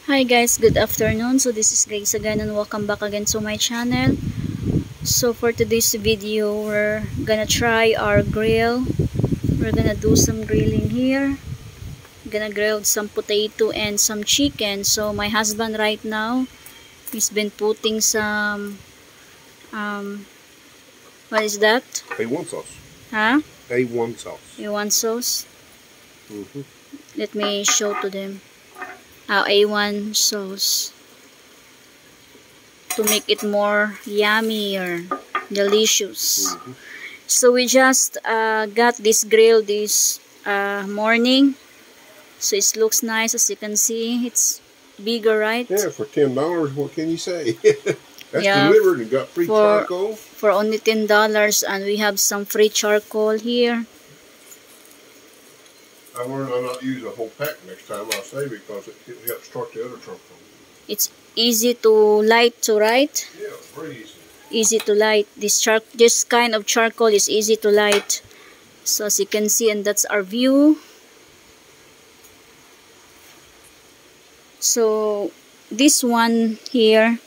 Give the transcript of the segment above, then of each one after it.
Hi guys, good afternoon. So this is Grace again and welcome back again to my channel. So for today's video, we're gonna try our grill. We're gonna do some grilling here. Gonna grill some potato and some chicken. So my husband right now, he's been putting some what is that? A1 sauce. Huh? A1 sauce. A1 sauce. Let me show to them. A1 sauce to make it more yummier, delicious. So we just got this grill this morning. So it looks nice, as you can see. It's bigger, right? Yeah, for $10, what can you say? That's Yeah, delivered and got free charcoal. For only $10, and we have some free charcoal here. I learned I'll not use a whole pack next time, I'll say, because it helps start the other charcoal. It's easy to light too, right? Yeah, very easy. Easy to light. This kind of charcoal is easy to light. So as you can see, and that's our view. So this one here,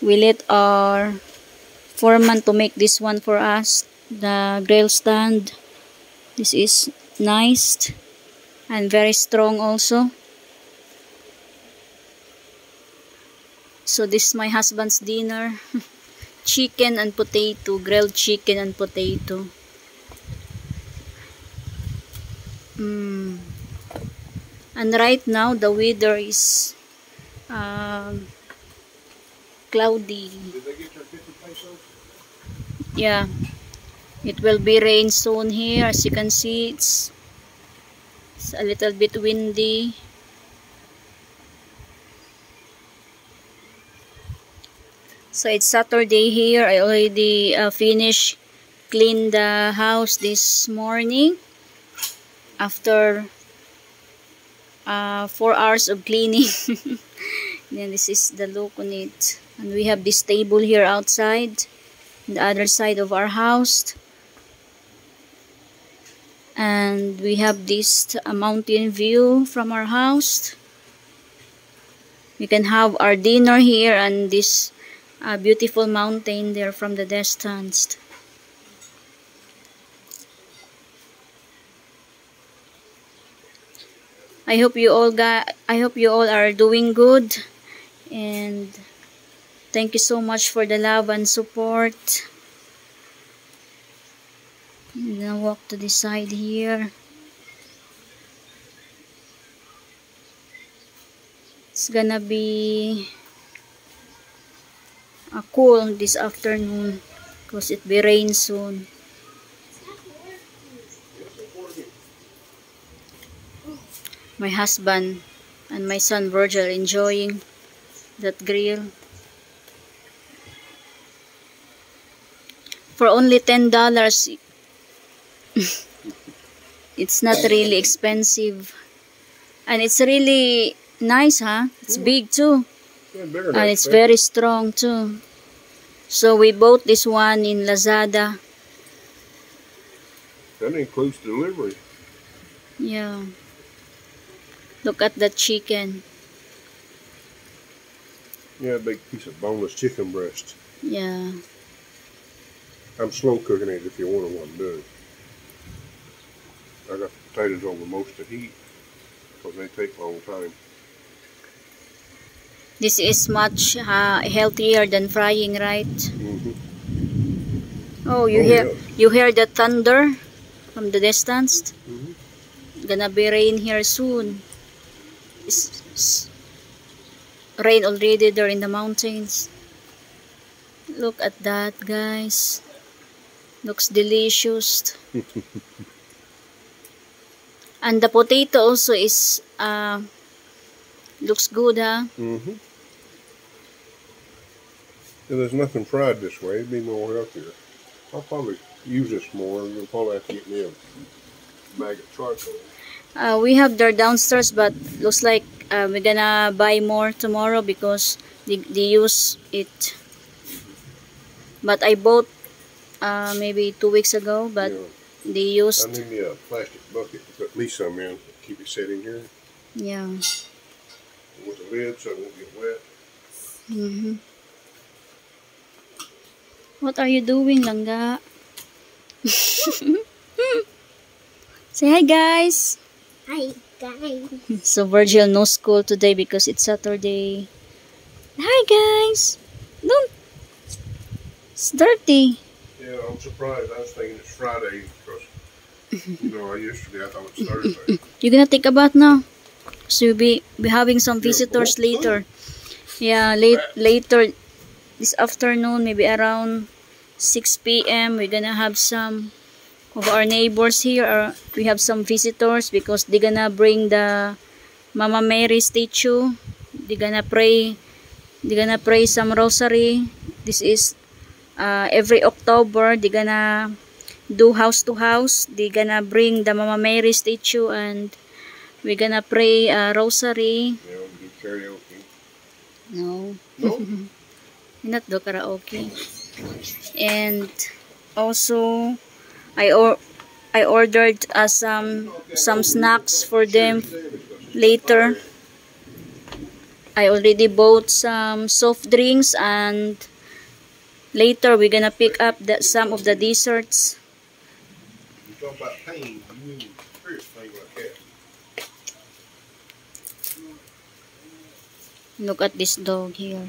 we let our foreman to make this one for us, the grill stand. This is nice and very strong also. So this is my husband's dinner. Chicken and potato, grilled chicken and potato. And right now the weather is cloudy. Did they get your 50 pesos? Yeah, it will be rain soon here. As you can see, it's a little bit windy. So it's Saturday here. I already finished clean the house this morning after 4 hours of cleaning. Then this is the look on it. And we have this table here outside, on the other side of our house. And we have this mountain view from our house. We can have our dinner here and this beautiful mountain there from the distance. I hope you all are doing good, and thank you so much for the love and support. I'm gonna walk to the side here. It's gonna be cool this afternoon because it will rain soon. My husband and my son Virgil enjoying that grill. For only $10, it's not really expensive. And it's really nice, huh? It's big too. Yeah, And it's very strong too. So we bought this one in Lazada. That includes delivery. Yeah. Look at that chicken. Yeah, a big piece of boneless chicken breast. Yeah. I'm slow cooking it if you want one done. I got the potatoes over most of the heat because they take a long time. This is much healthier than frying, right? Oh, you hear the thunder from the distance? Gonna be rain here soon. It's rain already there in the mountains. Look at that, guys. Looks delicious. And the potato also is looks good, huh? And there's nothing fried this way. It'd be more healthier. I'll probably use this more. You'll probably have to get me a bag of charcoal. We have there downstairs, but looks like we're gonna buy more tomorrow because they use it. But I bought maybe 2 weeks ago, but they used. I need me a plastic bucket to put at least some in. Keep it sitting here. Yeah. With the lid so it won't get wet. What are you doing, Langga? Say hi, guys. Hi guys. So Virgil no school today because it's Saturday. Hi, guys. Don't. It's dirty. Yeah, I'm surprised. I was thinking it's Friday because, yesterday I thought it was Thursday. You're gonna take a bath now? So you'll be having some visitors later. Yeah, later this afternoon, maybe around 6 p.m. We're gonna have some of our neighbors here. We have some visitors because they're gonna bring the Mama Mary statue. They're gonna pray some rosary. This is every October. They're gonna do house to house. They're gonna bring the Mama Mary statue and we're gonna pray rosary. Yeah, we do karaoke. No. No? Not do karaoke. And also I ordered some snacks for them later. I already bought some soft drinks and later we're gonna pick up some of the desserts. You talk about pain, you mean serious thing like that. Look at this dog here.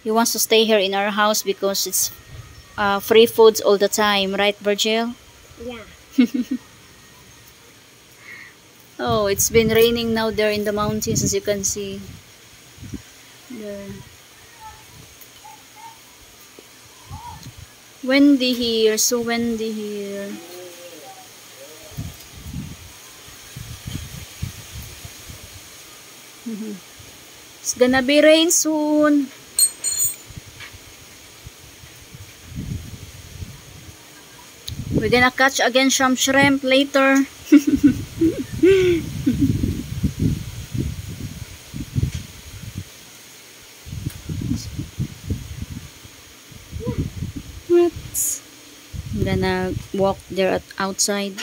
He wants to stay here in our house because it's free foods all the time, right, Virgil? Yeah. Oh, it's been raining now there in the mountains, as you can see. There. Windy here, so windy here. It's gonna be rain soon. We're gonna catch again some shrimp later. I'm gonna walk there outside.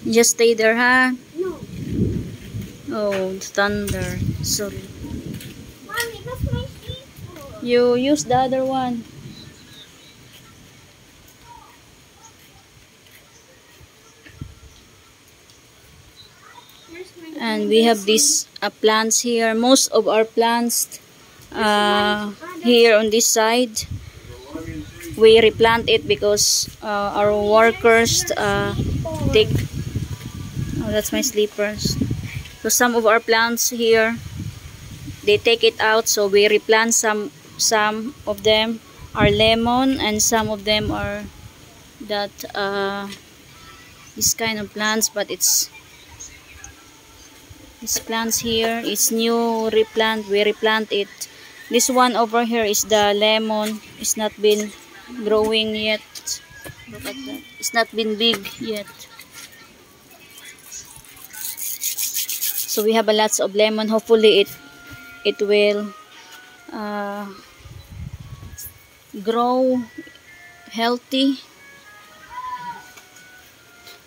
Just stay there, huh? No. Oh, thunder. Sorry. Mommy, that's my sleeper. You use the other one. And we have these plants here. Most of our plants here on this side, we replant it because our workers take. Oh, that's my slippers. So some of our plants here, they take it out, so we replant some of them are lemon and some of them are that this kind of plants, but it's these plants here is new replant. We replant it. This one over here is the lemon. It's not been growing yet. Look at that. It's not been big yet. So we have a lots of lemon. Hopefully it will grow healthy.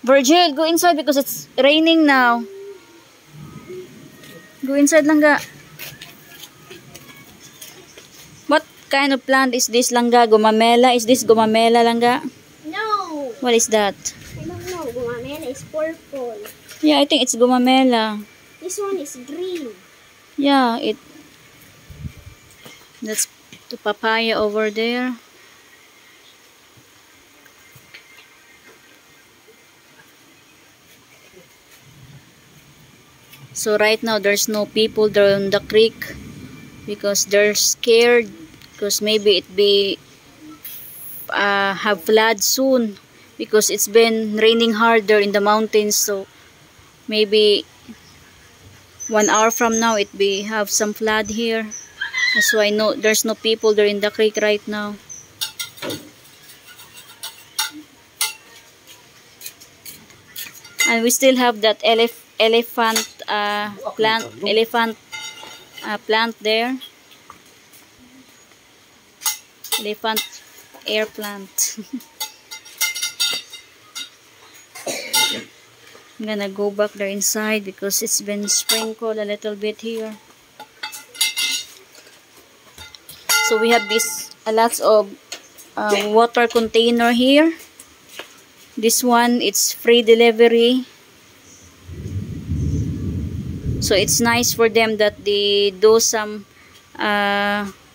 Virgil, go inside because it's raining now. Go inside, Langga. What kind of plant is this, Langga? Gumamela? Is this gumamela, Langga? No. What is that? I don't know. Gumamela is purple. Yeah, I think it's gumamela. This one is green. Yeah, that's the papaya over there. So right now there's no people there on the creek because they're scared because maybe it be have flood soon because it's been raining hard there in the mountains. So maybe 1 hour from now it be have some flood here. That's why there's no people there in the creek right now. And we still have that elephant plant there. Elephant air plant. I'm gonna go back there inside because it's been sprinkled a little bit here. So we have this a lots of water container here. This one, it's free delivery. So it's nice for them that they do some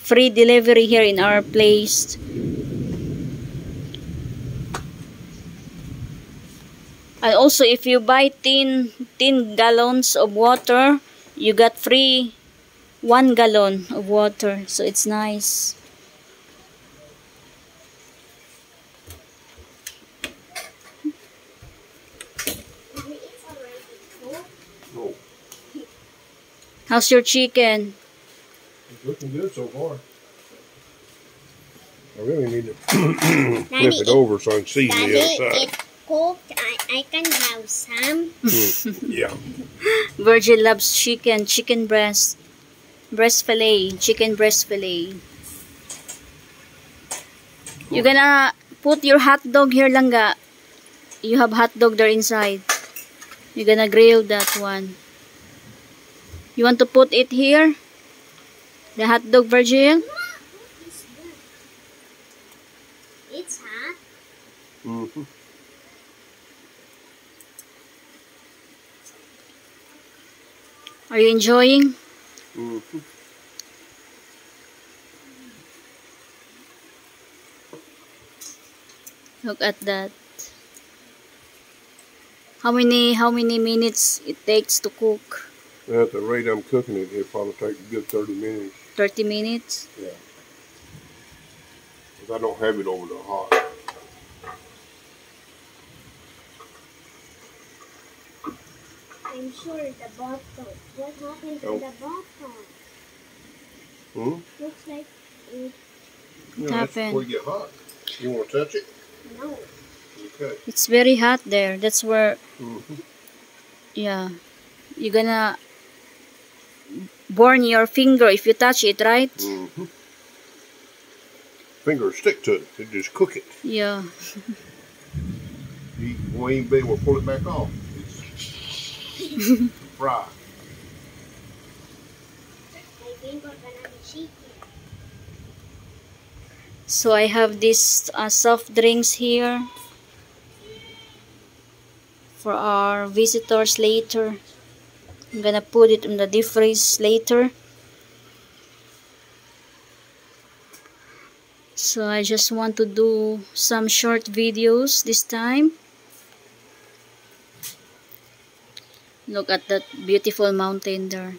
free delivery here in our place. And also, if you buy 10 gallons of water, you got free 1 gallon of water. So it's nice. Mommy, it's already cooked. Oh, How's your chicken? it's looking good so far. I really need to Daddy, flip it over so I can see the Daddy, other side. it's cooked. I can have some. Yeah. Virgil loves chicken, chicken breast fillet, chicken breast fillet. You're gonna put your hot dog here, Langga. You have hot dog there inside. You're gonna grill that one. You want to put it here? The hot dog, Virgil? It's hot. Mm-hmm. Are you enjoying? Mm-hmm. Look at that. How many minutes it takes to cook? At the rate I'm cooking it, it'll probably take a good 30 minutes. 30 minutes? Yeah. Because I don't have it over the hot. I'm sure the bottle. What happened to Oh. the bottle? Hmm? Looks like it. Yeah, that's Happened. before you get hot. You want to touch it? No. Okay. It's very hot there. That's where, Mm-hmm. yeah. You're gonna burn your finger if you touch it, right? Mm-hmm. Fingers stick to it. They just cook it. Yeah. You won't even be able to pull it back off. It's fry. My finger gonna be shaky. So I have this soft drinks here for our visitors later. I'm gonna put it in the deep freeze later. So I just want to do some short videos this time. Look at that beautiful mountain there.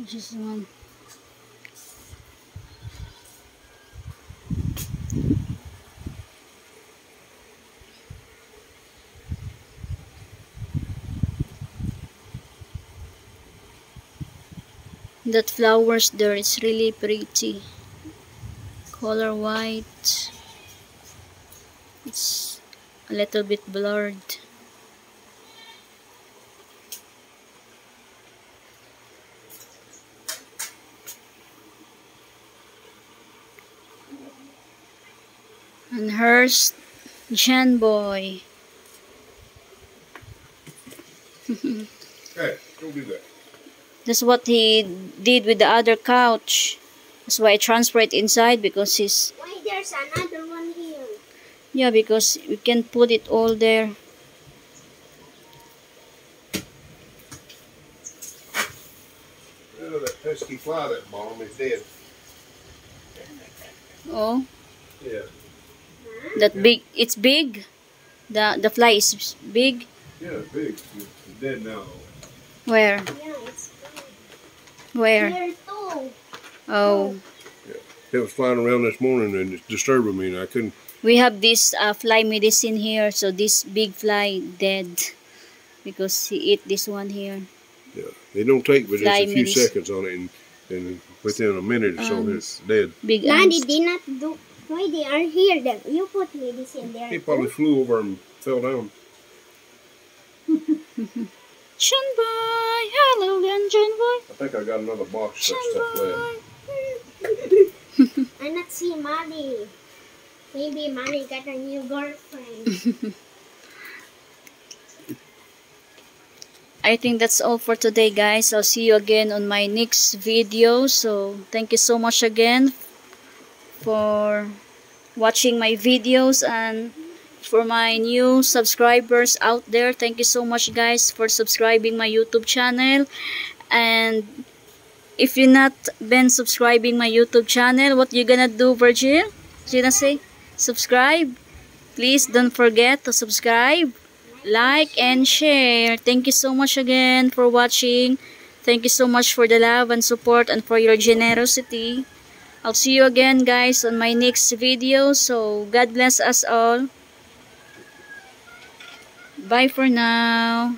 Just one. That flowers there is really pretty. Color white. It's a little bit blurred. And here's Jan Boy. Hey, don't do that. That's what he did with the other couch. That's why I transfer it inside because he's... Why there's another one here? Yeah, because we can put it all there. Oh, that pesky fly that bomb is dead. Oh, Yeah. that big. It's big. The fly is big. Yeah, it's big. It's dead now. Where? Yeah, it's Where? here too. Oh. It was flying around this morning and it's disturbing me, and I couldn't. We have this fly medicine here, so this big fly dead because he ate this one here. Yeah, they don't take but just Fly a few medicine. seconds on it, and within a minute or so, it's dead. Big Daddy ants. did not do. Why they are here then? You put medicine there. He probably too? flew over and fell down. John Boy! Hello again, John Boy! I think I got another box of that stuff left. I not see Mommy. Maybe Mommy got a new girlfriend. I think that's all for today, guys. I'll see you again on my next video. So thank you so much again for watching my videos, and for my new subscribers out there, thank you so much, guys, for subscribing my YouTube channel. And if you're not been subscribing my YouTube channel, what you gonna do, Virgil? You gonna say subscribe? Please don't forget to subscribe, like, and share. Thank you so much again for watching. Thank you so much for the love and support and for your generosity. I'll see you again, guys, on my next video. So God bless us all. Bye for now.